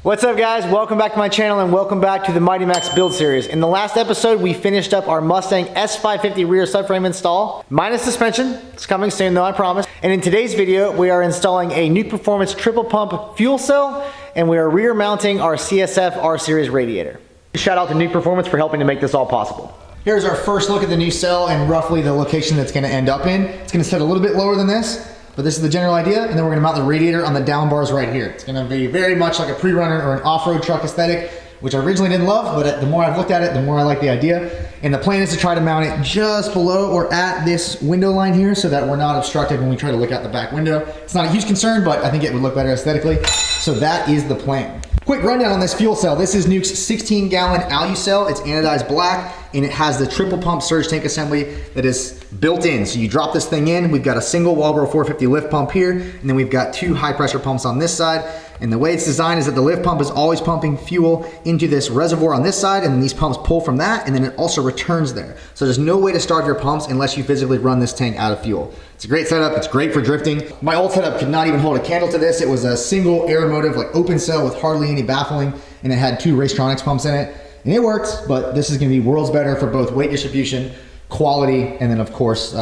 What's up guys, welcome back to my channel and welcome back to the Mighty Max build series. In the last episode, we finished up our Mustang S550 rear subframe install, minus suspension. It's coming soon though, I promise. And in today's video, we are installing a Nuke Performance triple pump fuel cell and we are rear mounting our CSF R Series radiator. Shout out to Nuke Performance for helping to make this all possible. Here's our first look at the new cell and roughly the location that's gonna end up in. It's gonna sit a little bit lower than this, but this is the general idea, and then we're gonna mount the radiator on the down bars right here. It's gonna be very much like a pre-runner or an off-road truck aesthetic, which I originally didn't love, but the more I've looked at it, the more I like the idea. And the plan is to try to mount it just below or at this window line here so that we're not obstructed when we try to look out the back window. It's not a huge concern, but I think it would look better aesthetically. So that is the plan. Quick rundown on this fuel cell. This is Nuke's 16-gallon Alu cell. It's anodized black, and it has the triple pump surge tank assembly that is built in. So you drop this thing in, we've got a single Walbro 450 lift pump here, and then we've got two high pressure pumps on this side. And the way it's designed is that the lift pump is always pumping fuel into this reservoir on this side, and then these pumps pull from that, and then it also returns there. So there's no way to start your pumps unless you physically run this tank out of fuel. It's a great setup, it's great for drifting. My old setup could not even hold a candle to this. It was a single Aeromotive, like open cell with hardly any baffling, and it had two Racetronics pumps in it. And it worked, but this is gonna be worlds better for both weight distribution, quality, and then of course,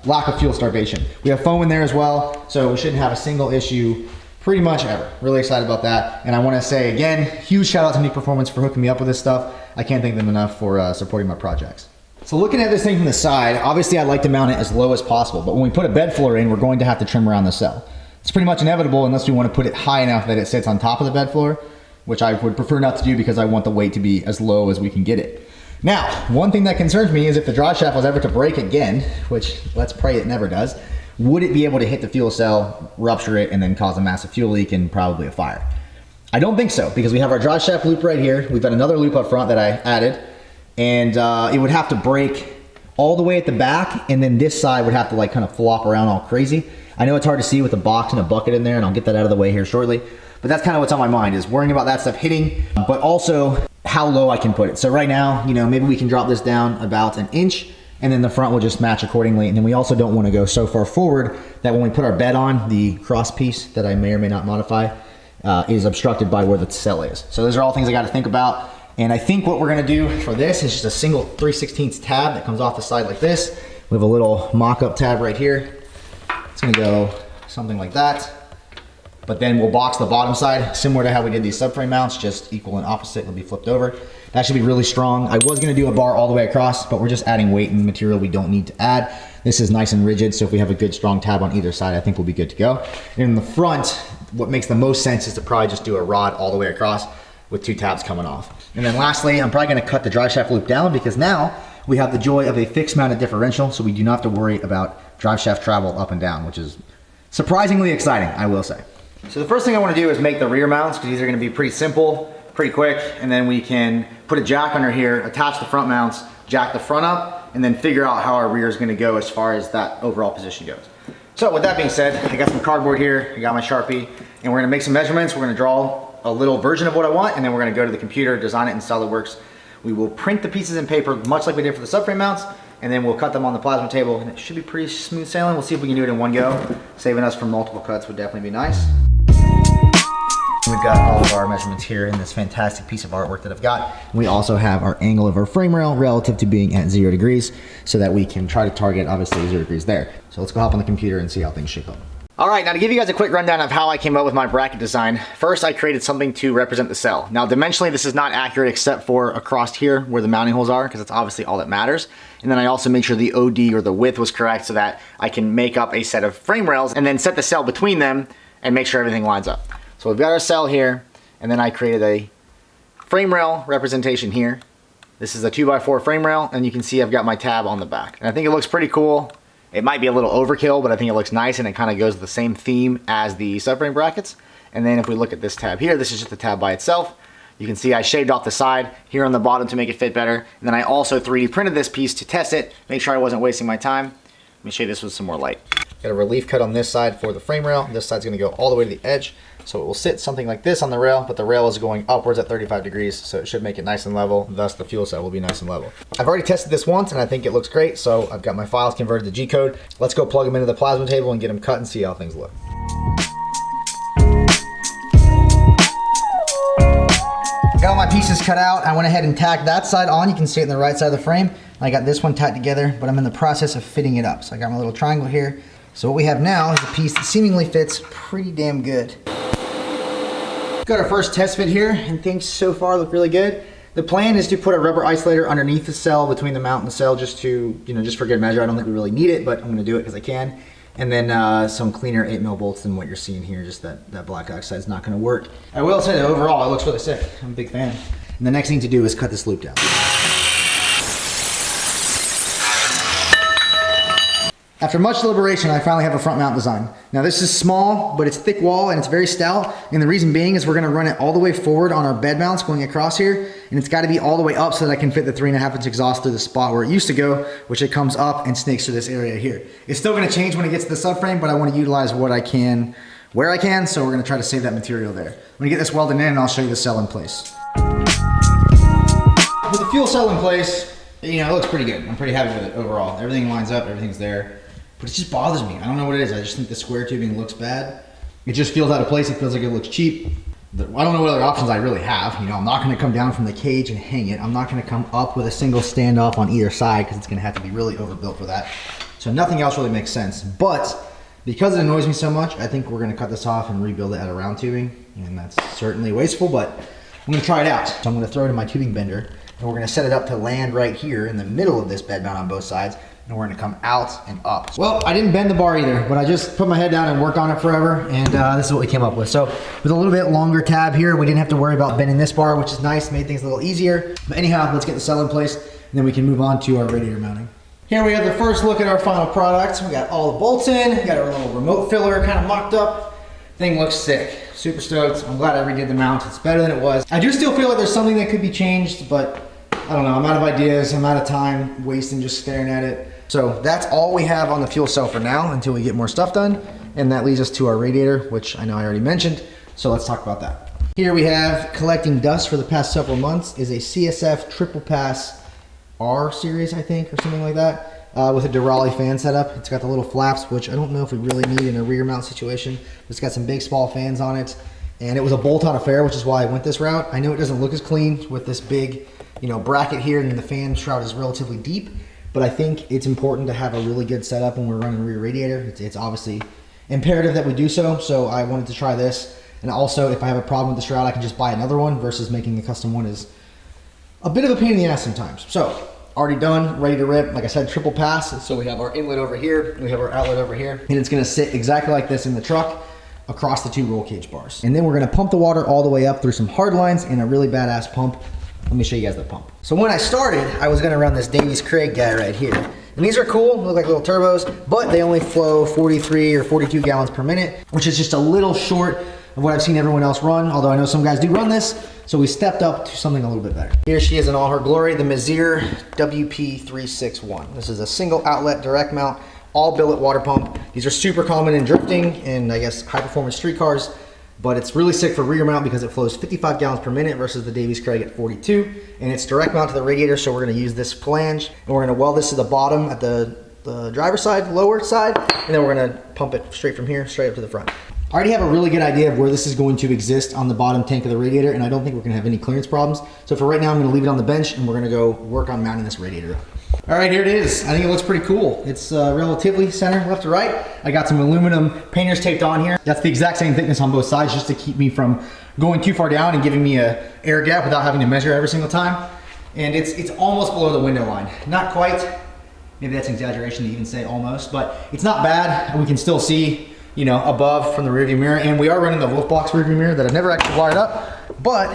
lack of fuel starvation. We have foam in there as well, so we shouldn't have a single issue pretty much ever. Really excited about that. And I wanna say again, huge shout out to Nuke Performance for hooking me up with this stuff. I can't thank them enough for supporting my projects. So looking at this thing from the side, obviously I'd like to mount it as low as possible, but when we put a bed floor in, we're going to have to trim around the cell. It's pretty much inevitable unless we wanna put it high enough that it sits on top of the bed floor, which I would prefer not to do because I want the weight to be as low as we can get it. Now, one thing that concerns me is if the drive shaft was ever to break again, which let's pray it never does, would it be able to hit the fuel cell, rupture it, and then cause a massive fuel leak and probably a fire? I don't think so, because we have our drive shaft loop right here. We've got another loop up front that I added, and it would have to break all the way at the back, and then this side would have to like kind of flop around all crazy. I know it's hard to see with a box and a bucket in there, and I'll get that out of the way here shortly, but that's kind of what's on my mind, is worrying about that stuff hitting, but also how low I can put it. So right now, you know, maybe we can drop this down about an inch, and then the front will just match accordingly. And then we also don't want to go so far forward that when we put our bed on, the cross piece that I may or may not modify is obstructed by where the cell is. So those are all things I got to think about. And I think what we're going to do for this is just a single 3/16 tab that comes off the side like this. We have a little mock-up tab right here. It's going to go something like that. But then we'll box the bottom side, similar to how we did these subframe mounts, just equal and opposite. It'll be flipped over. That should be really strong. I was gonna do a bar all the way across, but we're just adding weight and material we don't need to add. This is nice and rigid, so if we have a good strong tab on either side, I think we'll be good to go. And in the front, what makes the most sense is to probably just do a rod all the way across with two tabs coming off. And then lastly, I'm probably gonna cut the drive shaft loop down because now we have the joy of a fixed mounted differential, so we do not have to worry about drive shaft travel up and down, which is surprisingly exciting, I will say. So the first thing I want to do is make the rear mounts, because these are going to be pretty simple, pretty quick, and then we can put a jack under here, attach the front mounts, jack the front up, and then figure out how our rear is going to go as far as that overall position goes. So with that being said, I got some cardboard here, I got my Sharpie, and we're going to make some measurements. We're going to draw a little version of what I want, and then we're going to go to the computer, design it in SolidWorks. We will print the pieces in paper, much like we did for the subframe mounts, and then we'll cut them on the plasma table, and it should be pretty smooth sailing. We'll see if we can do it in one go. Saving us from multiple cuts would definitely be nice. We've got all of our measurements here in this fantastic piece of artwork that I've got. We also have our angle of our frame rail relative to being at 0 degrees so that we can try to target obviously 0 degrees there. So let's go hop on the computer and see how things shape up. All right, now to give you guys a quick rundown of how I came up with my bracket design. First, I created something to represent the cell. Now dimensionally, this is not accurate except for across here where the mounting holes are, because that's obviously all that matters. And then I also made sure the OD or the width was correct so that I can make up a set of frame rails and then set the cell between them and make sure everything lines up. So we've got our cell here, and then I created a frame rail representation here. This is a 2x4 frame rail, and you can see I've got my tab on the back. And I think it looks pretty cool. It might be a little overkill, but I think it looks nice, and it kind of goes the same theme as the subframe brackets. And then if we look at this tab here, this is just a tab by itself. You can see I shaved off the side here on the bottom to make it fit better. And then I also 3D printed this piece to test it, make sure I wasn't wasting my time. Let me show you this with some more light. Got a relief cut on this side for the frame rail. This side's gonna go all the way to the edge. So it will sit something like this on the rail, but the rail is going upwards at 35 degrees, so it should make it nice and level, thus the fuel cell will be nice and level. I've already tested this once and I think it looks great, so I've got my files converted to G-code. Let's go plug them into the plasma table and get them cut and see how things look. pieces cut out. I went ahead and tacked that side on. You can see it on the right side of the frame. I got this one tacked together, but I'm in the process of fitting it up. So I got my little triangle here. So what we have now is a piece that seemingly fits pretty damn good. Got our first test fit here, and things so far look really good. The plan is to put a rubber isolator underneath the cell, between the mount and the cell, just to, just for good measure. I don't think we really need it, but I'm gonna do it because I can. And then some cleaner 8mm bolts than what you're seeing here, just that black oxide is not gonna work. I will say that overall, it looks really sick. I'm a big fan. And the next thing to do is cut this loop down. After much deliberation, I finally have a front mount design. Now this is small, but it's thick wall and it's very stout. And the reason being is we're gonna run it all the way forward on our bed mounts going across here. And it's gotta be all the way up so that I can fit the 3.5-inch exhaust through the spot where it used to go, which it comes up and snakes through this area here. It's still gonna change when it gets to the subframe, but I wanna utilize what I can, where I can, so we're gonna try to save that material there. I'm gonna get this welded in and I'll show you the cell in place. With the fuel cell in place, it looks pretty good. I'm pretty happy with it overall. Everything lines up, everything's there. But it just bothers me. I don't know what it is. I just think the square tubing looks bad. It just feels out of place. It feels like it looks cheap. I don't know what other options I really have. I'm not gonna come down from the cage and hang it. I'm not gonna come up with a single standoff on either side because it's gonna have to be really overbuilt for that. So nothing else really makes sense. But because it annoys me so much, I think we're gonna cut this off and rebuild it out of round tubing. And that's certainly wasteful, but I'm gonna try it out. So I'm gonna throw it in my tubing bender and we're gonna set it up to land right here in the middle of this bed mount on both sides. And we're gonna come out and up. Well, I didn't bend the bar either, but I just put my head down and worked on it forever, and this is what we came up with. So with a little bit longer tab here, we didn't have to worry about bending this bar, which is nice, made things a little easier. But anyhow, let's get the cell in place, and then we can move on to our radiator mounting. Here we have the first look at our final product. We got all the bolts in, we got our little remote filler kind of mocked up. Thing looks sick. Super stoked. I'm glad I redid the mount. It's better than it was. I do still feel like there's something that could be changed, but I don't know, I'm out of ideas, I'm out of time wasting just staring at it. So that's all we have on the fuel cell for now until we get more stuff done. And that leads us to our radiator, which I know I already mentioned. So let's talk about that. Here we have collecting dust for the past several months is a CSF triple pass R series, I think, or something like that, with a Durali fan setup. It's got the little flaps, which I don't know if we really need in a rear mount situation. It's got some big small fans on it. And it was a bolt-on affair, which is why I went this route. I know it doesn't look as clean with this big, bracket here, and the fan shroud is relatively deep. But I think it's important to have a really good setup when we're running a rear radiator. It's obviously imperative that we do so. So I wanted to try this. And also, if I have a problem with the shroud, I can just buy another one versus making a custom one is a bit of a pain in the ass sometimes. So already done, ready to rip. Like I said, triple pass. So we have our inlet over here, we have our outlet over here, and it's gonna sit exactly like this in the truck across the two roll cage bars. And then we're gonna pump the water all the way up through some hard lines and a really badass pump. Let me show you guys the pump. So when I started, I was gonna run this Davies Craig guy right here. And these are cool, look like little turbos, but they only flow 43 or 42 gallons per minute, which is just a little short of what I've seen everyone else run, although I know some guys do run this, so we stepped up to something a little bit better. Here she is in all her glory, the Mazir WP361. This is a single outlet direct mount, all billet water pump. These are super common in drifting and I guess high performance street cars. But it's really sick for rear mount because it flows 55 gallons per minute versus the Davies Craig at 42. And it's direct mount to the radiator, so we're gonna use this flange. And we're gonna weld this to the bottom at the driver's side, lower side. And then we're gonna pump it straight from here, straight up to the front. I already have a really good idea of where this is going to exist on the bottom tank of the radiator, and I don't think we're gonna have any clearance problems. So for right now, I'm gonna leave it on the bench and we're gonna go work on mounting this radiator up. All right, here it is. I think it looks pretty cool. It's relatively center left to right. I got some aluminum painters taped on here. That's the exact same thickness on both sides just to keep me from going too far down and giving me a air gap without having to measure every single time. And it's almost below the window line. Not quite. Maybe that's an exaggeration to even say almost, but it's not bad. We can still see, above from the rearview mirror. And we are running the Wolfbox rearview mirror that I've never actually wired up, but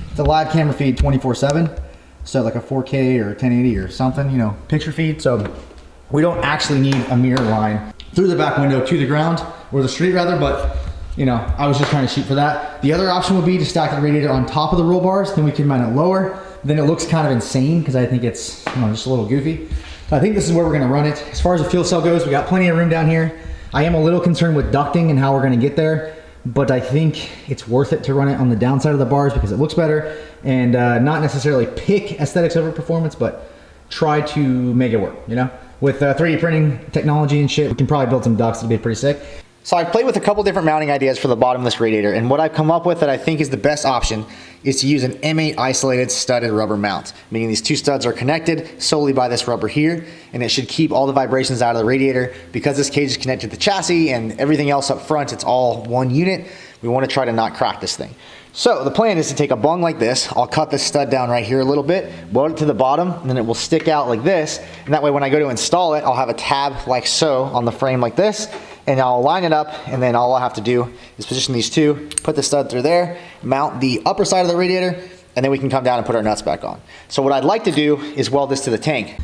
it's a live camera feed 24/7. So like a 4K or 1080 or something, picture feed. So we don't actually need a mirror line through the back window to the ground, or the street rather, but I was just trying to shoot for that. The other option would be to stack the radiator on top of the roll bars, then we can mount it lower. Then it looks kind of insane because I think it's just a little goofy. So I think this is where we're gonna run it. As far as the fuel cell goes, we got plenty of room down here. I am a little concerned with ducting and how we're gonna get there, but I think it's worth it to run it on the downside of the bars because it looks better, and not necessarily pick aesthetics over performance, but try to make it work, With 3D printing technology and shit, we can probably build some ducts. It'll be pretty sick. So I've played with a couple different mounting ideas for the bottom of this radiator, and what I've come up with that I think is the best option is to use an M8 isolated studded rubber mount, meaning these two studs are connected solely by this rubber here, and it should keep all the vibrations out of the radiator. Because this cage is connected to the chassis and everything else up front, it's all one unit, we want to try to not crack this thing. So the plan is to take a bung like this. I'll cut this stud down right here a little bit, weld it to the bottom, and then it will stick out like this, and that way when I go to install it, I'll have a tab like so on the frame like this, and I'll line it up, and then all I'll have to do is position these two, put the stud through there, mount the upper side of the radiator, and then we can come down and put our nuts back on. So what I'd like to do is weld this to the tank.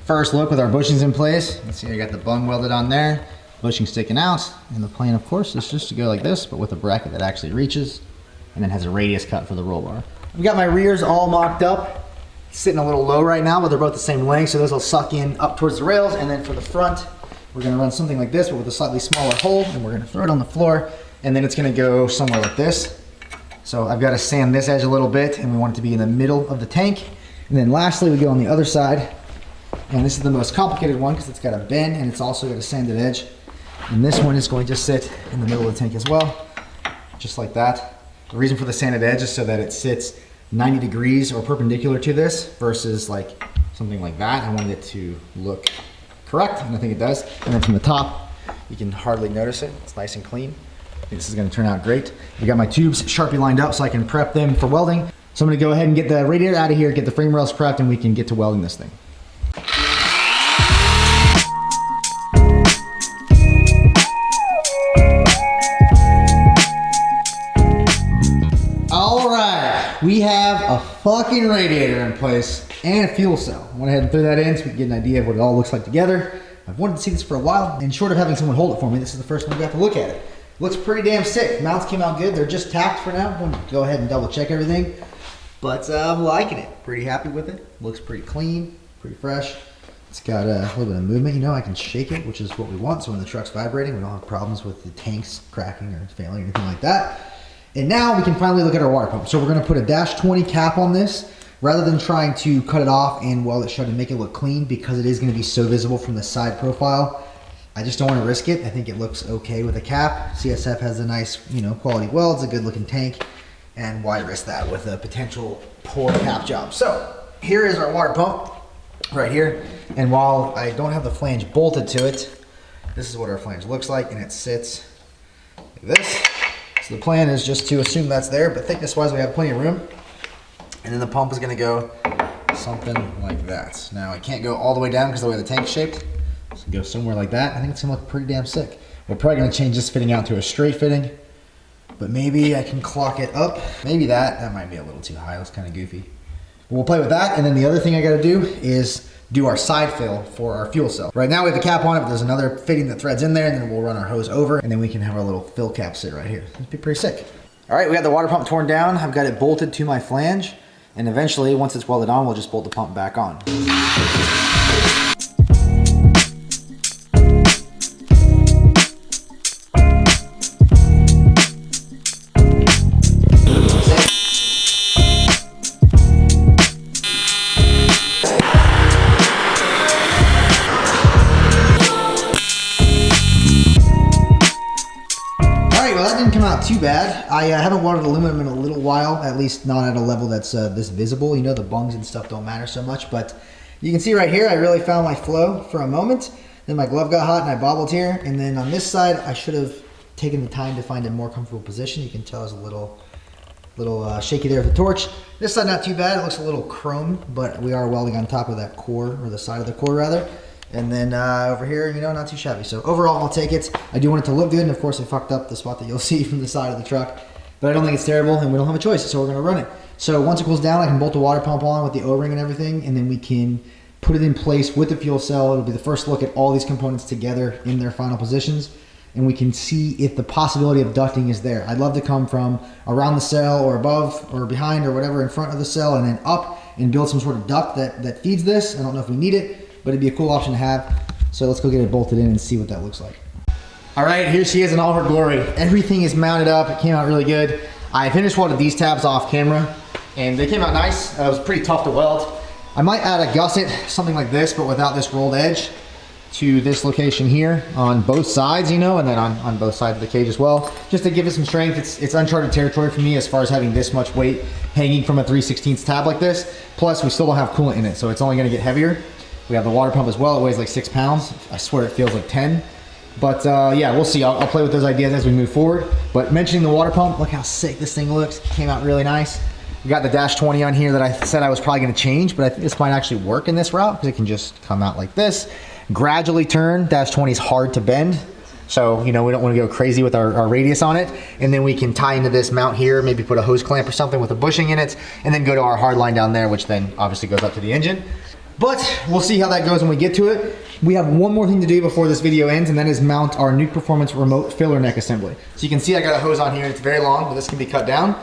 First look with our bushings in place. Let's see, I got the bung welded on there, bushing sticking out, and the plan of course is just to go like this, but with a bracket that actually reaches, and then has a radius cut for the roll bar. I've got my rears all mocked up, sitting a little low right now, but they're both the same length, so those will suck in up towards the rails, and then for the front, we're gonna run something like this, but with a slightly smaller hole, and we're gonna throw it on the floor, and then it's gonna go somewhere like this. So I've gotta sand this edge a little bit, and we want it to be in the middle of the tank. And then lastly, we go on the other side, and this is the most complicated one because it's got a bend, and it's also got a sanded edge. And this one is going to sit in the middle of the tank as well, just like that. The reason for the sanded edge is so that it sits 90 degrees or perpendicular to this versus like something like that. I wanted it to look correct, and I think it does. And then from the top, you can hardly notice it. It's nice and clean. I think this is gonna turn out great. We got my tubes Sharpie lined up so I can prep them for welding. So I'm gonna go ahead and get the radiator out of here, get the frame rails prepped, and we can get to welding this thing. We have a fucking radiator in place and a fuel cell. I went ahead and threw that in so we can get an idea of what it all looks like together. I've wanted to see this for a while, and short of having someone hold it for me, this is the first time we got to look at it. Looks pretty damn sick. Mounts came out good. They're just tacked for now. I'm going to go ahead and double check everything, but I'm liking it. Pretty happy with it. Looks pretty clean, pretty fresh. It's got a little bit of movement. You know, I can shake it, which is what we want, so when the truck's vibrating, we don't have problems with the tanks cracking or failing or anything like that. And now we can finally look at our water pump. So we're gonna put a -20 cap on this rather than trying to cut it off and weld it shut and make it look clean, because it is gonna be so visible from the side profile. I just don't wanna risk it. I think it looks okay with a cap. CSF has a nice, you know, quality weld. It's a good looking tank. And why risk that with a potential poor cap job? So here is our water pump right here. And while I don't have the flange bolted to it, this is what our flange looks like, and it sits like this. So the plan is just to assume that's there, but thickness wise we have plenty of room. And then the pump is gonna go something like that. Now I can't go all the way down because of the way the tank's shaped. So go somewhere like that. I think it's gonna look pretty damn sick. We're probably gonna change this fitting out to a straight fitting, but maybe I can clock it up. Maybe that might be a little too high, that's kind of goofy. But we'll play with that, and then the other thing I gotta do is do our side fill for our fuel cell. Right now we have a cap on it, but there's another fitting that threads in there, and then we'll run our hose over, and then we can have our little fill cap sit right here. It'd be pretty sick. All right, we got the water pump torn down. I've got it bolted to my flange, and eventually, once it's welded on, we'll just bolt the pump back on. Too bad. I haven't welded aluminum in a little while, at least not at a level that's this visible. You know, the bungs and stuff don't matter so much, but you can see right here, I really found my flow for a moment. Then my glove got hot and I bobbled here. And then on this side, I should have taken the time to find a more comfortable position. You can tell it's a little shaky there with the torch. This side, not too bad. It looks a little chrome, but we are welding on top of that core, or the side of the core rather. And then over here, you know, not too shabby. So overall, I'll take it. I do want it to look good, and of course I fucked up the spot that you'll see from the side of the truck, but I don't think it's terrible, and we don't have a choice, so we're gonna run it. So once it cools down, I can bolt the water pump on with the O-ring and everything, and then we can put it in place with the fuel cell. It'll be the first look at all these components together in their final positions, and we can see if the possibility of ducting is there. I'd love to come from around the cell or above or behind or whatever in front of the cell and then up and build some sort of duct that feeds this. I don't know if we need it, but it'd be a cool option to have. So let's go get it bolted in and see what that looks like. All right, here she is in all her glory. Everything is mounted up. It came out really good. I finished welding these tabs off camera, and they came out nice. It was pretty tough to weld. I might add a gusset, something like this, but without this rolled edge. to this location here on both sides, you know, and then on both sides of the cage as well, just to give it some strength. It's uncharted territory for me as far as having this much weight hanging from a 3/16 tab like this. Plus, we still don't have coolant in it, so it's only gonna get heavier. We have the water pump as well. It weighs like 6 pounds. I swear it feels like 10. But yeah, we'll see. I'll play with those ideas as we move forward. But mentioning the water pump, look how sick this thing looks. It came out really nice. We got the dash 20 on here that I said I was probably gonna change, but I think this might actually work in this route because it can just come out like this. Gradually turn. Dash 20 is hard to bend. So, you know, we don't want to go crazy with our radius on it. And then we can tie into this mount here, maybe put a hose clamp or something with a bushing in it, and then go to our hard line down there, which then obviously goes up to the engine. But we'll see how that goes when we get to it. We have one more thing to do before this video ends, and that is mount our Nuke Performance remote filler neck assembly. So you can see I got a hose on here. It's very long, but this can be cut down.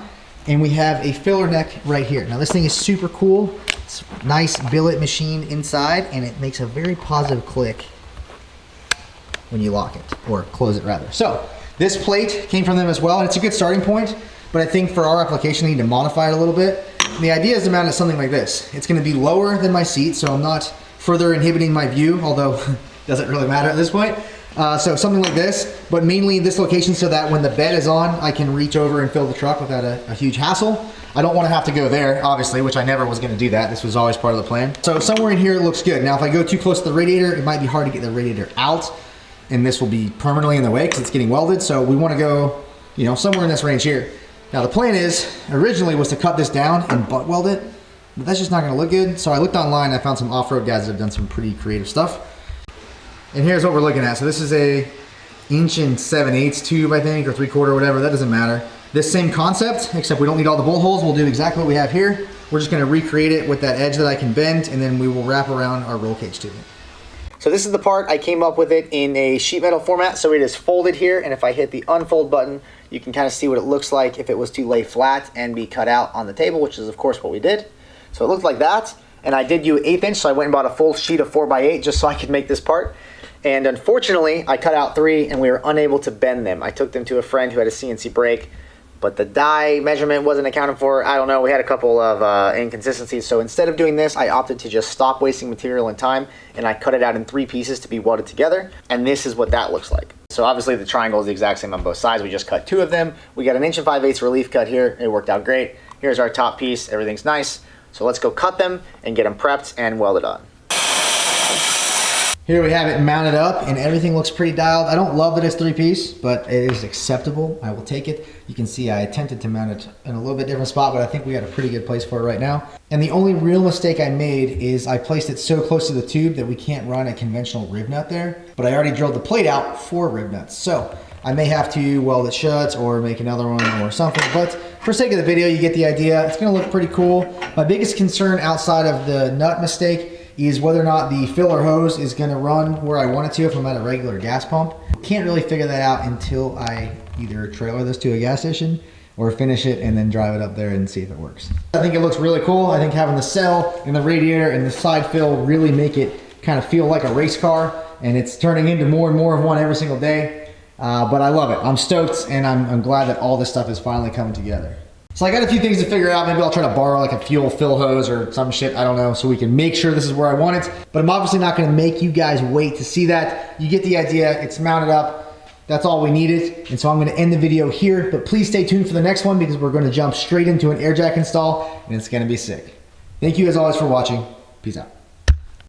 And we have a filler neck right here. Now this thing is super cool. It's a nice billet machine inside, and it makes a very positive click when you lock it, or close it rather. So this plate came from them as well, and it's a good starting point, but I think for our application, I need to modify it a little bit. And the idea is to mount it something like this. It's gonna be lower than my seat, so I'm not further inhibiting my view, although it doesn't really matter at this point. So something like this, but mainly this location so that when the bed is on, I can reach over and fill the truck without a huge hassle. I don't want to have to go there, obviously, which I never was going to do that. This was always part of the plan. So somewhere in here it looks good. Now if I go too close to the radiator, it might be hard to get the radiator out, and this will be permanently in the way because it's getting welded. So we want to go, you know, somewhere in this range here. Now the plan is, originally was to cut this down and butt weld it, but that's just not going to look good. So I looked online, I found some off-road guys that have done some pretty creative stuff. And here's what we're looking at. So this is a 1 7/8 tube, I think, or 3/4, whatever, that doesn't matter. This same concept, except we don't need all the bolt holes. We'll do exactly what we have here. We're just gonna recreate it with that edge that I can bend, and then we will wrap around our roll cage tubing. So this is the part. I came up with it in a sheet metal format, so it is folded here, and if I hit the unfold button, you can kind of see what it looks like if it was to lay flat and be cut out on the table, which is of course what we did. So it looked like that, and I did do 1/8 inch, so I went and bought a full sheet of 4x8 just so I could make this part. And unfortunately, I cut out 3 and we were unable to bend them. I took them to a friend who had a CNC brake, but the die measurement wasn't accounted for. I don't know, we had a couple of inconsistencies. So instead of doing this, I opted to just stop wasting material and time, and I cut it out in 3 pieces to be welded together. And this is what that looks like. So obviously the triangle is the exact same on both sides. We just cut 2 of them. We got an 1 5/8 relief cut here. It worked out great. Here's our top piece, everything's nice. So let's go cut them and get them prepped and welded on. Here we have it mounted up, and everything looks pretty dialed. I don't love that it's 3-piece, but it is acceptable. I will take it. You can see I attempted to mount it in a little bit different spot, but I think we got a pretty good place for it right now. And the only real mistake I made is I placed it so close to the tube that we can't run a conventional rib nut there, but I already drilled the plate out for rib nuts. So I may have to weld it shut or make another one or something, but for sake of the video, you get the idea. It's gonna look pretty cool. My biggest concern outside of the nut mistake is whether or not the filler hose is gonna run where I want it to if I'm at a regular gas pump. Can't really figure that out until I either trailer this to a gas station or finish it and then drive it up there and see if it works. I think it looks really cool. I think having the cell and the radiator and the side fill really make it kind of feel like a race car, and it's turning into more and more of one every single day. But I love it. I'm stoked, and I'm glad that all this stuff is finally coming together. So I got a few things to figure out. Maybe I'll try to borrow like a fuel fill hose or some shit, I don't know, so we can make sure this is where I want it. But I'm obviously not gonna make you guys wait to see that. You get the idea, it's mounted up. That's all we needed. And so I'm gonna end the video here, but please stay tuned for the next one because we're gonna jump straight into an air jack install, and it's gonna be sick. Thank you as always for watching. Peace out.